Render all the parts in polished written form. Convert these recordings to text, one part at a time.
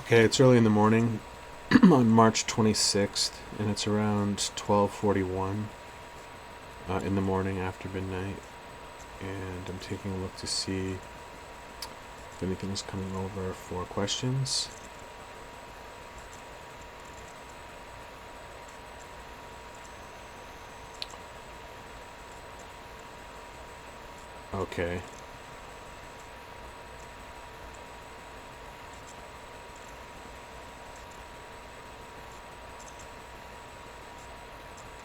Okay, it's early in the morning on March 26th, and it's around 12:41 in the morning after midnight, and I'm taking a look to see if anything is coming over for questions. Okay.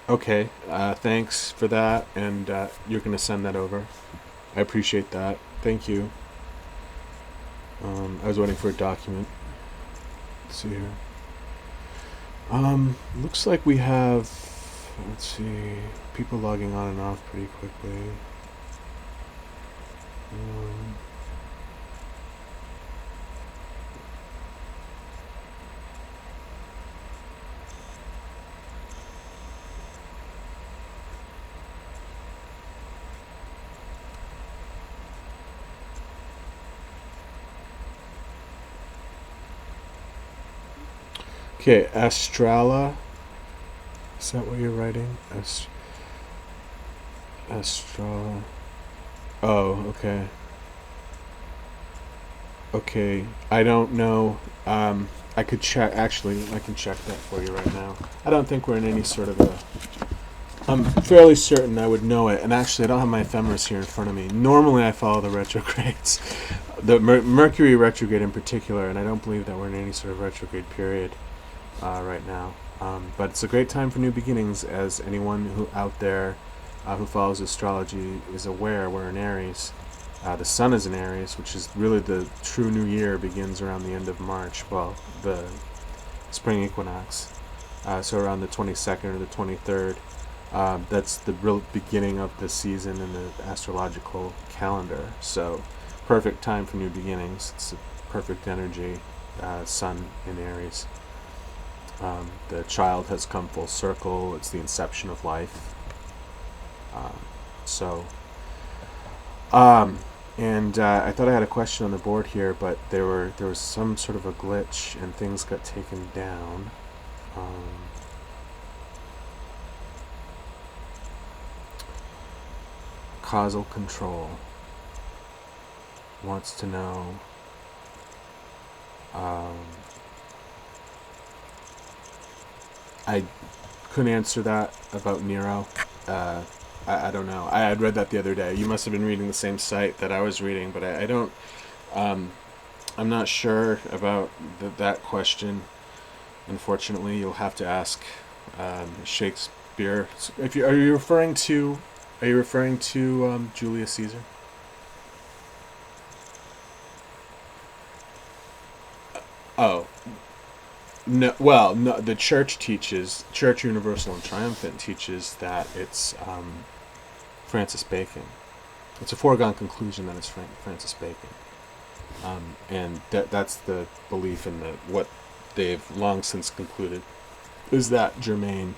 Okay, thanks for that, and you're going to send that over. I appreciate that. Thank you. I was waiting for a document. Let's see here. Looks like we have, let's see, people logging on and off pretty quickly. Um, okay, Astrala. Is that what you're writing? Astrala. Oh, okay. Okay, I don't know. I could check. Actually, I can check that for you right now. I don't think we're in any sort of a. I'm fairly certain I would know it. And actually, I don't have my ephemeris here in front of me. Normally, I follow the retrogrades, the Mercury retrograde in particular, and I don't believe that we're in any sort of retrograde period right now. But it's a great time for new beginnings, as anyone who out there who follows astrology is aware. We're in Aries. The sun is in Aries, which is really the true new year begins around the end of March. Well, the spring equinox. So around the 22nd or the 23rd. That's the real beginning of the season in the astrological calendar. So perfect time for new beginnings. It's a perfect energy. Sun in Aries. The child has come full circle. It's the inception of life. So... And I thought I had a question on the board here, but there was some sort of a glitch and things got taken down. Causal control wants to know. I couldn't answer that about Nero. I don't know. I had read that the other day. You must have been reading the same site that I was reading, but I don't. I'm not sure about that question. Unfortunately, you'll have to ask Shakespeare. If you are you referring to Julius Caesar? Oh no. Well, no. The Church Universal and Triumphant teaches that it's Francis Bacon. It's a foregone conclusion that it's Francis Bacon, and that's the belief in what they've long since concluded is that Germain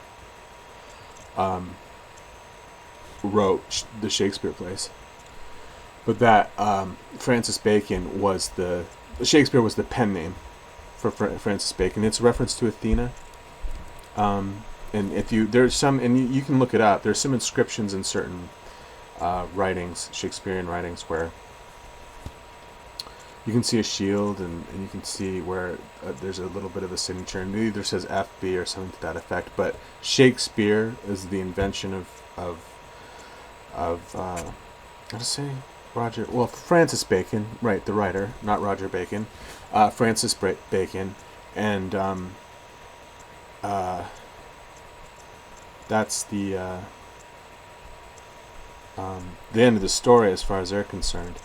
wrote the Shakespeare plays, but that Francis Bacon was Shakespeare was the pen name for Francis Bacon. It's a reference to Athena. And if there's some, and you can look it up. There's some inscriptions in certain writings, Shakespearean writings, where you can see a shield, and you can see where there's a little bit of a signature, and it either says FB or something to that effect. But Shakespeare is the invention of how to say Francis Bacon, right? The writer, not Roger Bacon, Francis Bacon, and that's the end of the story as far as they're concerned.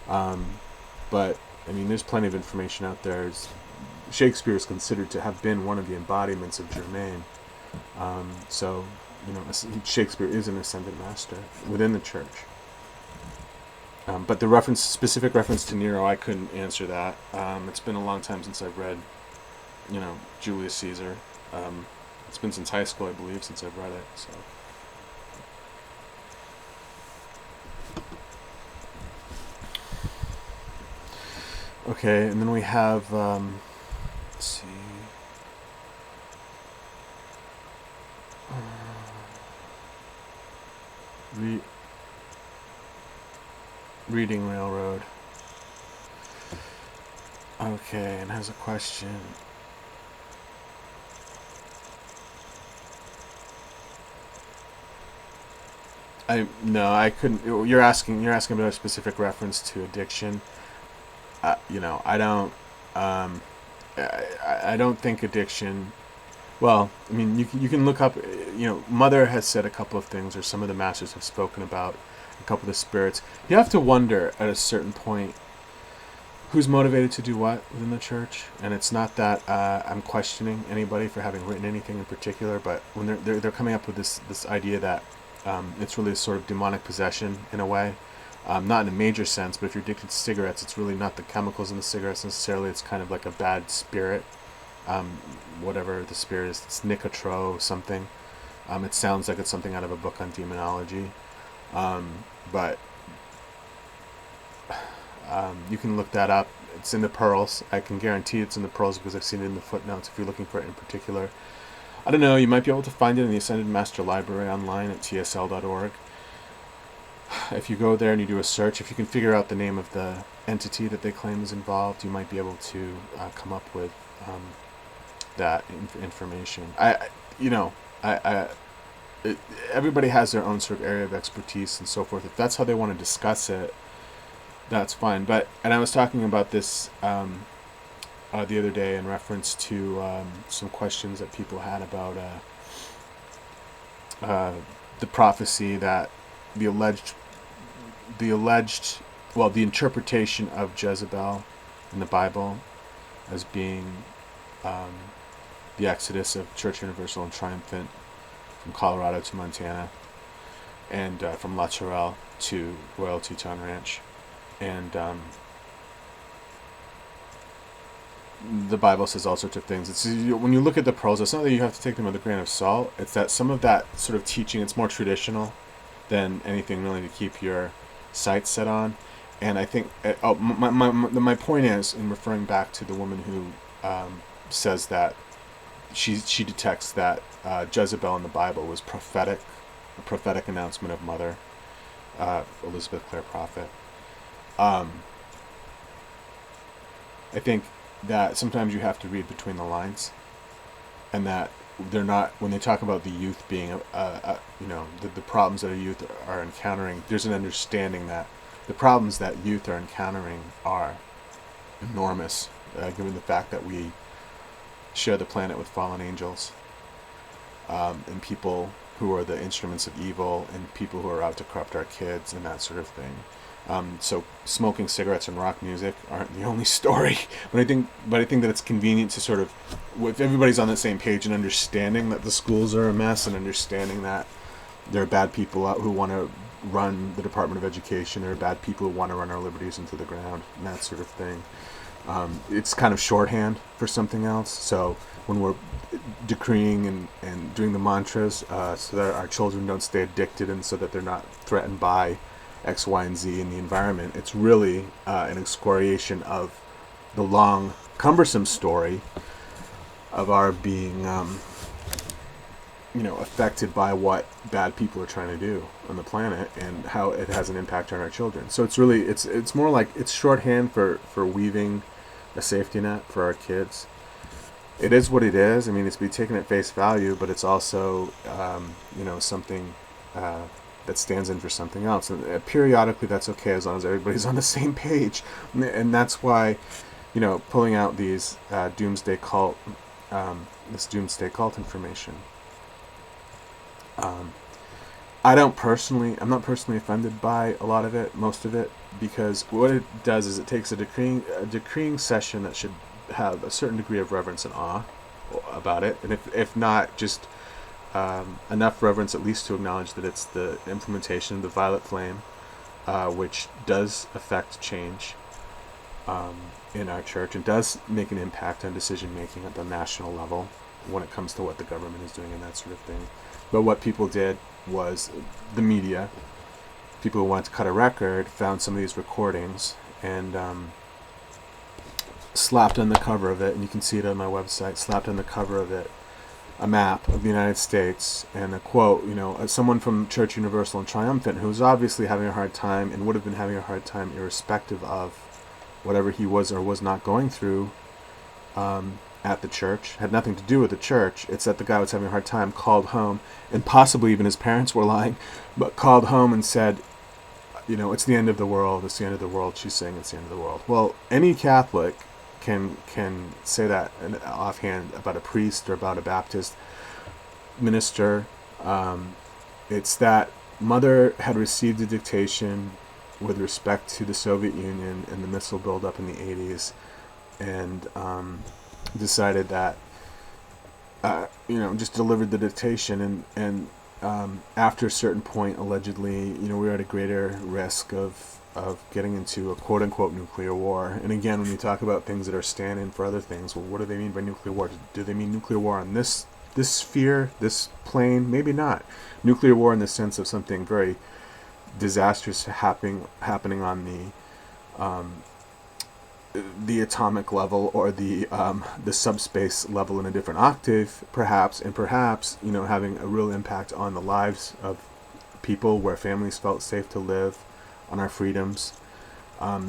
But I mean, there's plenty of information out there. Shakespeare is considered to have been one of the embodiments of Germain. So Shakespeare is an ascended master within the church. But the specific reference to Nero, I couldn't answer that. It's been a long time since I've read, Julius Caesar. It's been since high school, I believe, since I've read it. So. Okay, and then we have Reading Railroad. Okay, and has a question. I couldn't. You're asking about a specific reference to addiction. I don't. Um, I don't think addiction. Well, I mean, you can look up. Mother has said a couple of things, or some of the masters have spoken about a couple of the spirits. You have to wonder at a certain point who's motivated to do what within the church, and it's not that I'm questioning anybody for having written anything in particular, but when they're coming up with this idea that it's really a sort of demonic possession in a way. Not in a major sense, but if you're addicted to cigarettes, it's really not the chemicals in the cigarettes necessarily. It's kind of like a bad spirit, whatever the spirit is. It's nicotro something. It sounds like it's something out of a book on demonology, but you can look that up. It's in the Pearls. I can guarantee it's in the Pearls because I've seen it in the footnotes if you're looking for it in particular. I don't know, you might be able to find it in the Ascended Master Library online at tsl.org. If you go there and you do a search, if you can figure out the name of the entity that they claim is involved, you might be able to come up with that information. Everybody has their own sort of area of expertise and so forth. If that's how they want to discuss it, that's fine. And I was talking about this the other day in reference to some questions that people had about the prophecy that the interpretation of Jezebel in the Bible as being the exodus of Church Universal and Triumphant from Colorado to Montana, and from La Chorale to Royal Teton Ranch. And the Bible says all sorts of things. It's when you look at the pearls, it's not that you have to take them with a grain of salt. It's that some of that sort of teaching, it's more traditional than anything really to keep your sights set on. And I think, my point is, in referring back to the woman who says that she detects that Jezebel in the Bible was a prophetic announcement of Mother Elizabeth Clare Prophet. I think that sometimes you have to read between the lines, and that they're not, when they talk about the youth being the problems that a youth are encountering, there's an understanding that the problems that youth are encountering are enormous, given the fact that we share the planet with fallen angels, and people who are the instruments of evil, and people who are out to corrupt our kids and that sort of thing. So smoking cigarettes and rock music aren't the only story, but I think that it's convenient to sort of, if everybody's on the same page and understanding that the schools are a mess, and understanding that there are bad people out who want to run the Department of Education, there are bad people who want to run our liberties into the ground, and that sort of thing. It's kind of shorthand for something else. So when we're decreeing and doing the mantras, so that our children don't stay addicted, and so that they're not threatened by X, Y, and Z in the environment, it's really an excoriation of the long, cumbersome story of our being, affected by what bad people are trying to do on the planet, and how it has an impact on our children. So it's really, it's more like, it's shorthand for weaving a safety net for our kids. It is what it is. I mean, it's to be taken at face value, but it's also, something that stands in for something else. And periodically, that's okay, as long as everybody's on the same page. And that's why, pulling out these doomsday cult information. I'm not personally offended by a lot of it, most of it, because what it does is it takes a decreeing session that should have a certain degree of reverence and awe about it, and if not, just enough reverence at least to acknowledge that it's the implementation of the violet flame, which does affect change in our church, and does make an impact on decision making at the national level when it comes to what the government is doing and that sort of thing. But what people did was, the media, people who wanted to cut a record, found some of these recordings and slapped on the cover of it, and you can see it on my website, slapped on the cover of it a map of the United States and a quote, someone from Church Universal and Triumphant who's obviously having a hard time and would have been having a hard time irrespective of whatever he was or was not going through at the church. Had nothing to do with the church. It's that the guy was having a hard time, called home, and possibly even his parents were lying, but called home and said, it's the end of the world, it's the end of the world. She's saying it's the end of the world. Well, any Catholic can say that offhand about a priest or about a Baptist minister. It's that Mother had received a dictation with respect to the Soviet Union and the missile buildup in the 80s, and decided that, just delivered the dictation, and after a certain point, allegedly, we were at a greater risk of getting into a quote-unquote nuclear war. And again, when you talk about things that are stand-in for other things, well, what do they mean by nuclear war? Do they mean nuclear war on this sphere, this plane? Maybe not. Nuclear war in the sense of something very disastrous happening on the atomic level, or the subspace level in a different octave, perhaps, and perhaps having a real impact on the lives of people, where families felt safe to live, on our freedoms.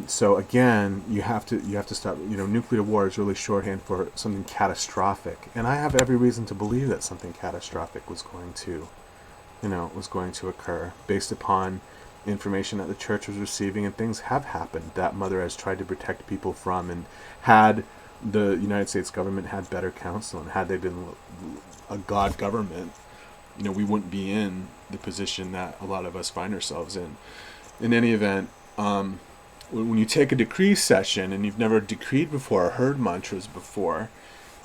So again, you have to stop. Nuclear war is really shorthand for something catastrophic, and I have every reason to believe that something catastrophic was going to occur based upon information that the church was receiving, and things have happened that Mother has tried to protect people from. And had the United States government had better counsel, and had they been a God government, we wouldn't be in the position that a lot of us find ourselves in. In any event, when you take a decree session and you've never decreed before or heard mantras before,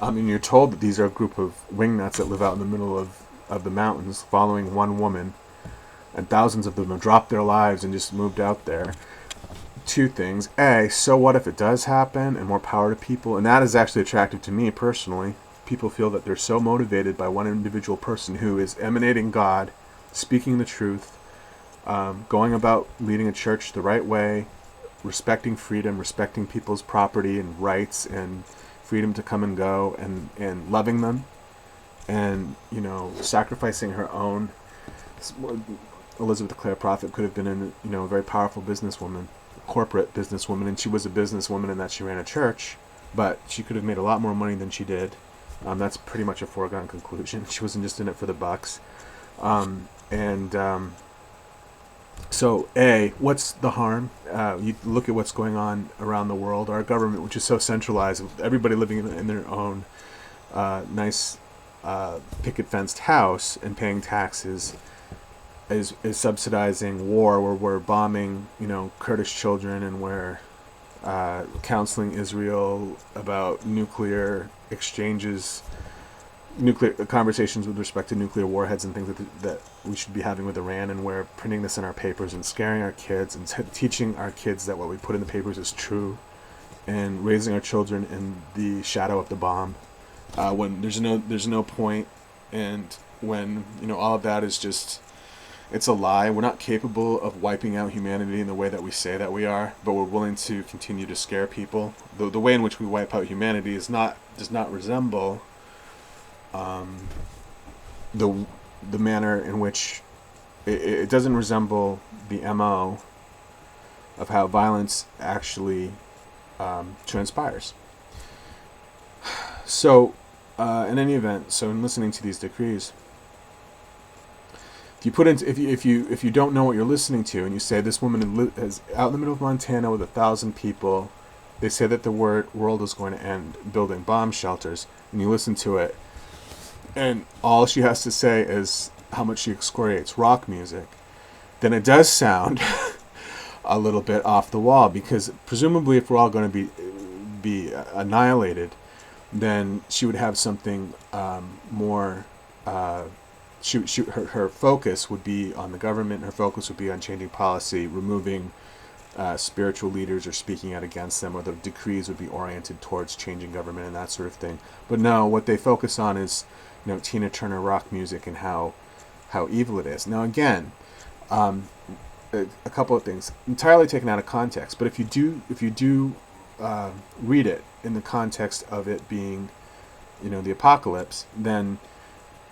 and you're told that these are a group of wingnuts that live out in the middle of the mountains following one woman, and thousands of them have dropped their lives and just moved out there. Two things. A, so what if it does happen, and more power to people? And that is actually attractive to me personally. People feel that they're so motivated by one individual person who is emanating God, speaking the truth, going about leading a church the right way, respecting freedom, respecting people's property and rights, and freedom to come and go, and loving them, and sacrificing her own. Elizabeth Clare Prophet could have been a very powerful businesswoman, corporate businesswoman, and she was a businesswoman in that she ran a church, but she could have made a lot more money than she did. That's pretty much a foregone conclusion. She wasn't just in it for the bucks. So, A, what's the harm? You look at what's going on around the world. Our government, which is so centralized, with everybody living in their own nice picket-fenced house and paying taxes, is subsidizing war, where we're bombing, Kurdish children, and we're counseling Israel about nuclear exchanges, nuclear conversations with respect to nuclear warheads and things that we should be having with Iran, and we're printing this in our papers and scaring our kids and teaching our kids that what we put in the papers is true, and raising our children in the shadow of the bomb, when there's no point, and when all of that is just, it's a lie. We're not capable of wiping out humanity in the way that we say that we are, but we're willing to continue to scare people. The way in which we wipe out humanity does not resemble the manner in which it doesn't resemble the MO of how violence actually transpires. So, in any event, so in listening to these decrees, if you don't know what you're listening to, and you say this woman is out in the middle of Montana with 1,000 people, they say that the world is going to end building bomb shelters, and you listen to it, and all she has to say is how much she excoriates rock music, then it does sound a little bit off the wall, because presumably if we're all going to be annihilated, then she would have something more. Her focus would be on the government. Her focus would be on changing policy, removing spiritual leaders or speaking out against them, or the decrees would be oriented towards changing government and that sort of thing. But no, what they focus on is, Tina Turner rock music and how evil it is. Now again, a couple of things entirely taken out of context. But if you do read it in the context of it being, the apocalypse, then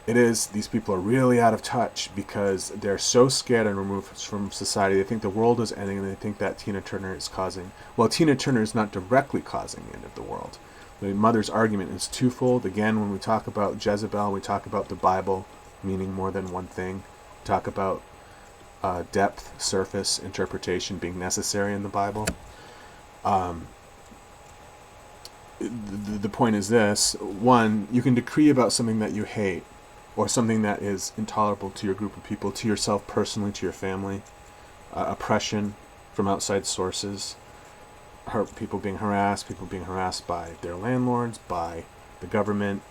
these people are really out of touch because they're so scared and removed from society. They think the world is ending, and they think that Tina Turner is causing. Well, Tina Turner is not directly causing the end of the world. The mother's argument is twofold. Again, when we talk about Jezebel, we talk about the Bible meaning more than one thing. We talk about depth, surface, interpretation being necessary in the Bible. The point is this. One, you can decree about something that you hate or something that is intolerable to your group of people, to yourself personally, to your family, oppression from outside sources, people being harassed by their landlords, by the government,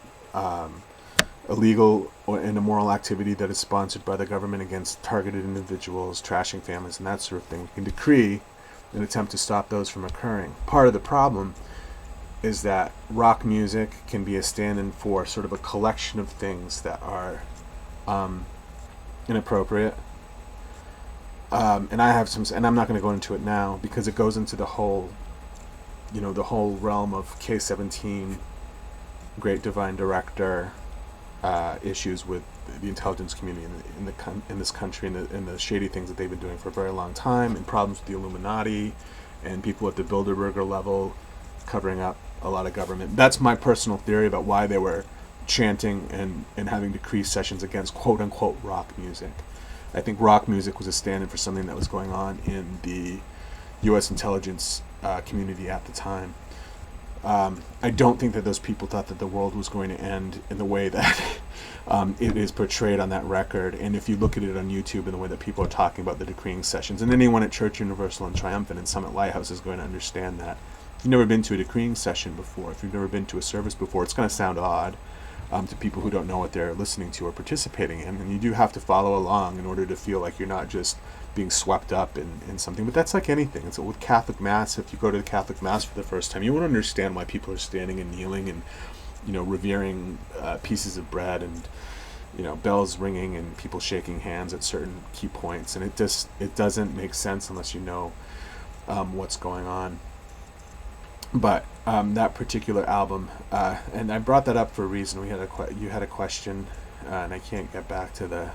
illegal and immoral activity that is sponsored by the government against targeted individuals, trashing families, and that sort of thing. We can decree an attempt to stop those from occurring. Part of the problem is that rock music can be a stand-in for sort of a collection of things that are inappropriate. And I have some, and I'm not going to go into it now because it goes into the whole realm of K-17, Great Divine Director, issues with the intelligence community in this country, and the shady things that they've been doing for a very long time, and problems with the Illuminati and people at the Bilderberger level covering up a lot of government. That's my personal theory about why they were chanting and having decree sessions against quote-unquote rock music. I think rock music was a stand-in for something that was going on in the U.S. intelligence community at the time. I don't think that those people thought that the world was going to end in the way that it is portrayed on that record. And if you look at it on YouTube and the way that people are talking about the decreeing sessions, and anyone at Church Universal and Triumphant and Summit Lighthouse is going to understand that. If you've never been to a decreeing session before, if you've never been to a service before, it's going to sound odd to people who don't know what they're listening to or participating in. And you do have to follow along in order to feel like you're not just being swept up in something. But that's like anything. It's with Catholic Mass. If you go to the Catholic Mass for the first time, you won't understand why people are standing and kneeling and, revering pieces of bread and, bells ringing and people shaking hands at certain key points. And it doesn't make sense unless you know what's going on. But that particular album, and I brought that up for a reason. You had a question, and I can't get back to the.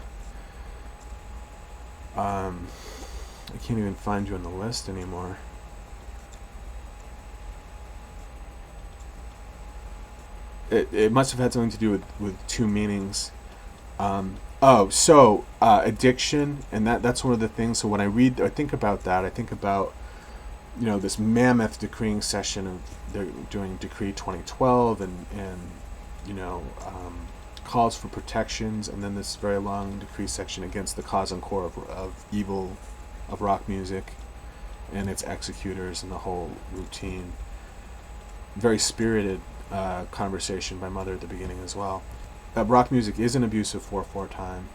I can't even find you on the list anymore. It must have had something to do with two meanings. Addiction, and that's one of the things. So when I think about that, I think about this mammoth decreeing session of they're doing Decree 2012 and calls for protections, and then this very long decree section against the cause and core of evil of rock music and its executors and the whole routine. Very spirited conversation by Mother at the beginning as well. Rock music is an abuse of 4/4 time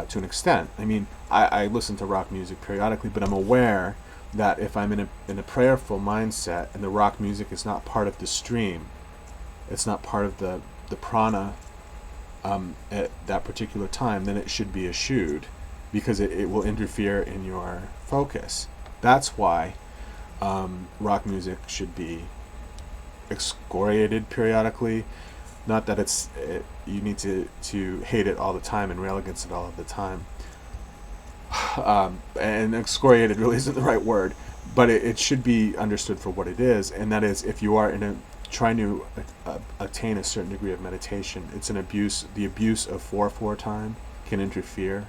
to an extent. I mean, I listen to rock music periodically, but I'm aware that if I'm in a prayerful mindset and the rock music is not part of the stream, it's not part of the prana at that particular time, then it should be eschewed because it will interfere in your focus. That's why rock music should be excoriated periodically. Not that you need to hate it all the time and rail against it all of the time. And excoriated really isn't the right word, but it should be understood for what it is, and that is if you are trying to attain a certain degree of meditation, it's an abuse. The abuse of 4/4 time can interfere,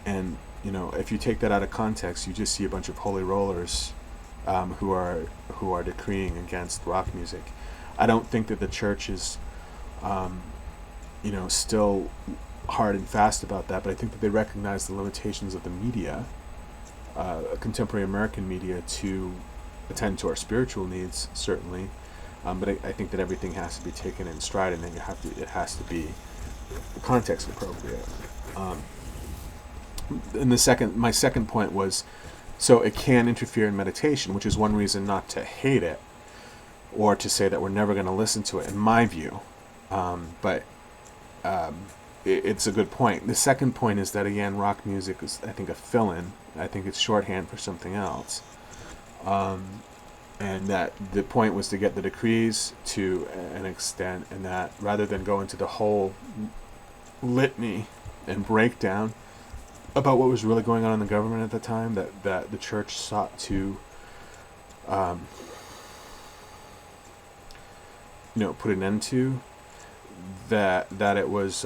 and if you take that out of context, you just see a bunch of holy rollers who are decreeing against rock music. I don't think that the church is still hard and fast about that, but I think that they recognize the limitations of the media, contemporary American media, to attend to our spiritual needs, certainly. But I think that everything has to be taken in stride, and then it has to be context appropriate. And my second point was, so it can interfere in meditation, which is one reason not to hate it, or to say that we're never going to listen to it, in my view. But it's a good point. The second point is that, again, rock music is, I think, a fill-in. I think it's shorthand for something else. And that the point was to get the decrees to an extent, and that rather than go into the whole litany and breakdown about what was really going on in the government at the time, that the church sought to put an end to, that it was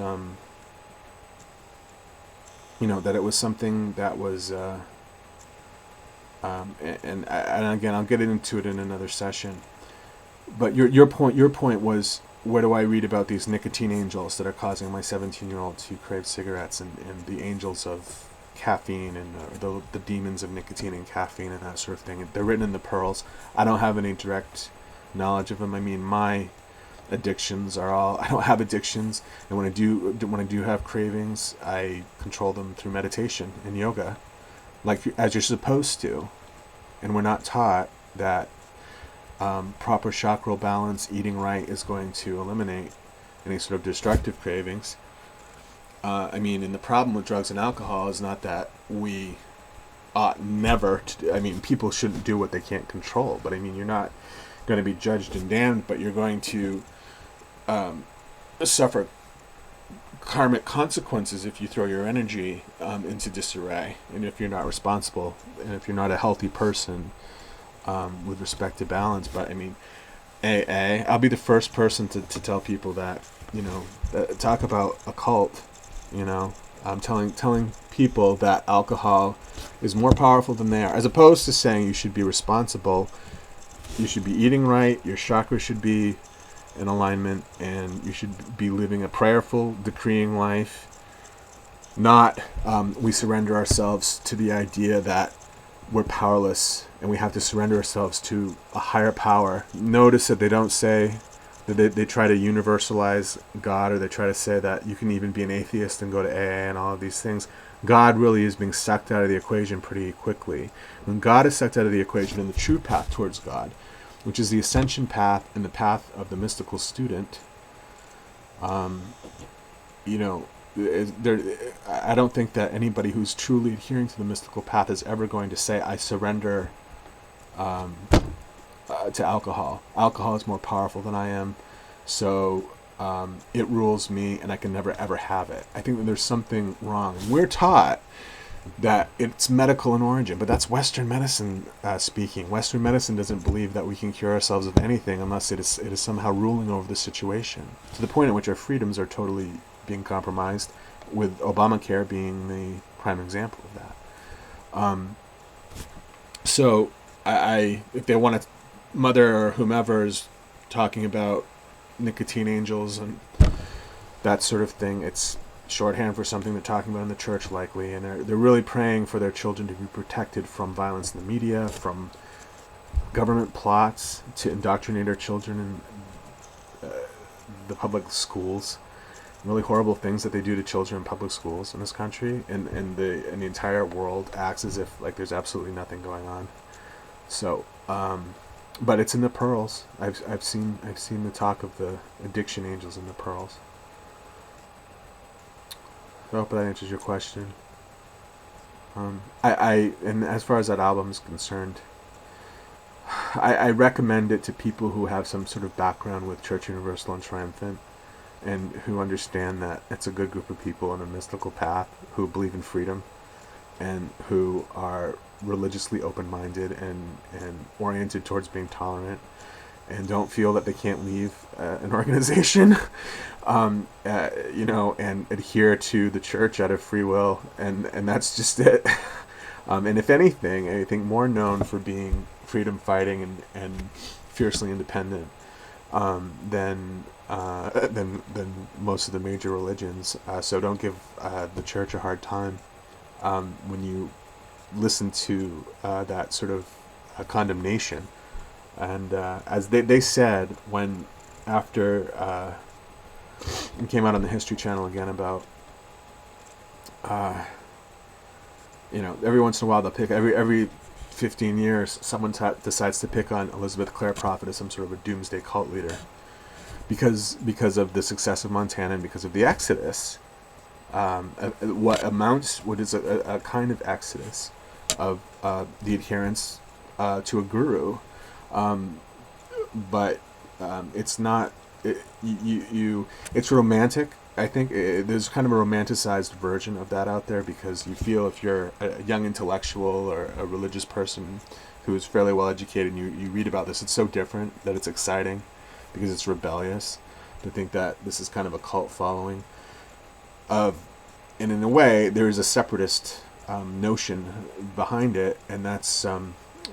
that it was something that was and again, I'll get into it in another session. But your point was, where do I read about these nicotine angels that are causing my 17-year-old to crave cigarettes, and the angels of caffeine, and the demons of nicotine and caffeine and that sort of thing? They're written in the pearls. I don't have any direct knowledge of them. I mean, my addictions are all, I don't have addictions, and when I do have cravings, I control them through meditation and yoga, like as you're supposed to. And we're not taught that proper chakral balance, eating right, is going to eliminate any sort of destructive cravings. And the problem with drugs and alcohol is not that we ought never to, people shouldn't do what they can't control, but you're not going to be judged and damned, but you're going to suffer karmic consequences if you throw your energy into disarray, and if you're not responsible, and if you're not a healthy person with respect to balance. But I'll be the first person to tell people that, talk about a cult. I'm telling people that alcohol is more powerful than they are, as opposed to saying you should be responsible. You should be eating right, your chakra should be in alignment, and you should be living a prayerful, decreeing life. Not we surrender ourselves to the idea that we're powerless and we have to surrender ourselves to a higher power. Notice that they don't say that they try to universalize God, or they try to say that you can even be an atheist and go to AA and all of these things. God really is being sucked out of the equation pretty quickly. When God is sucked out of the equation, in the true path towards God, which is the ascension path and the path of the mystical student, I don't think that anybody who's truly adhering to the mystical path is ever going to say, I surrender to alcohol. Alcohol is more powerful than I am, so it rules me, and I can never ever have it. I think that there's something wrong. We're taught that it's medical in origin, but that's Western medicine speaking. Western medicine doesn't believe that we can cure ourselves of anything unless it is somehow ruling over the situation, to the point at which our freedoms are totally being compromised, with Obamacare being the prime example of that. So if they want to, Mother or whomever is talking about nicotine angels and that sort of thing, it's shorthand for something they're talking about in the church, likely, and they're really praying for their children to be protected from violence in the media, from government plots to indoctrinate our children in the public schools. Really horrible things that they do to children in public schools in this country, and the entire world acts as if like there's absolutely nothing going on. So, but it's in the pearls. I've seen the talk of the addiction angels in the pearls. I hope that answers your question. And as far as that album is concerned, I recommend it to people who have some sort of background with Church Universal and Triumphant, and who understand that it's a good group of people on a mystical path who believe in freedom, and who are religiously open-minded and oriented towards being tolerant, and don't feel that they can't leave an organization, and adhere to the church out of free will, and that's just it. And if anything, I think more known for being freedom fighting and fiercely independent than most of the major religions. So don't give the church a hard time when you listen to that sort of condemnation. And as they said, when after it came out on the History Channel again about every once in a while they'll pick, every 15 years someone decides to pick on Elizabeth Clare Prophet as some sort of a doomsday cult leader because of the success of Montana and because of the Exodus, what is a kind of exodus of the adherents to a guru, but it's not. It's romantic I think there's kind of a romanticized version of that out there, because you feel if you're a young intellectual or a religious person who's fairly well educated and you read about this, it's so different that it's exciting because it's rebellious to think that this is kind of a cult following of, and in a way there is a separatist notion behind it, and that's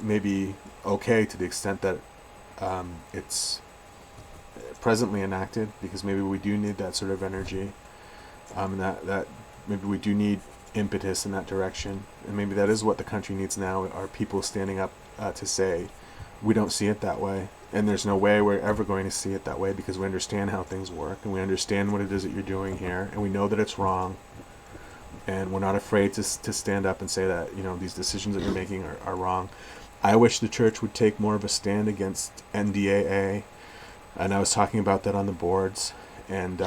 maybe okay to the extent that it's presently enacted, because maybe we do need that sort of energy, and that maybe we do need impetus in that direction, and maybe that is what the country needs now, are people standing up to say we don't see it that way, and there's no way we're ever going to see it that way, because we understand how things work and we understand what it is that you're doing here, and we know that it's wrong, and we're not afraid to stand up and say that, you know, these decisions that you're making are wrong. I wish the church would take more of a stand against NDAA, and I was talking about that on the boards, and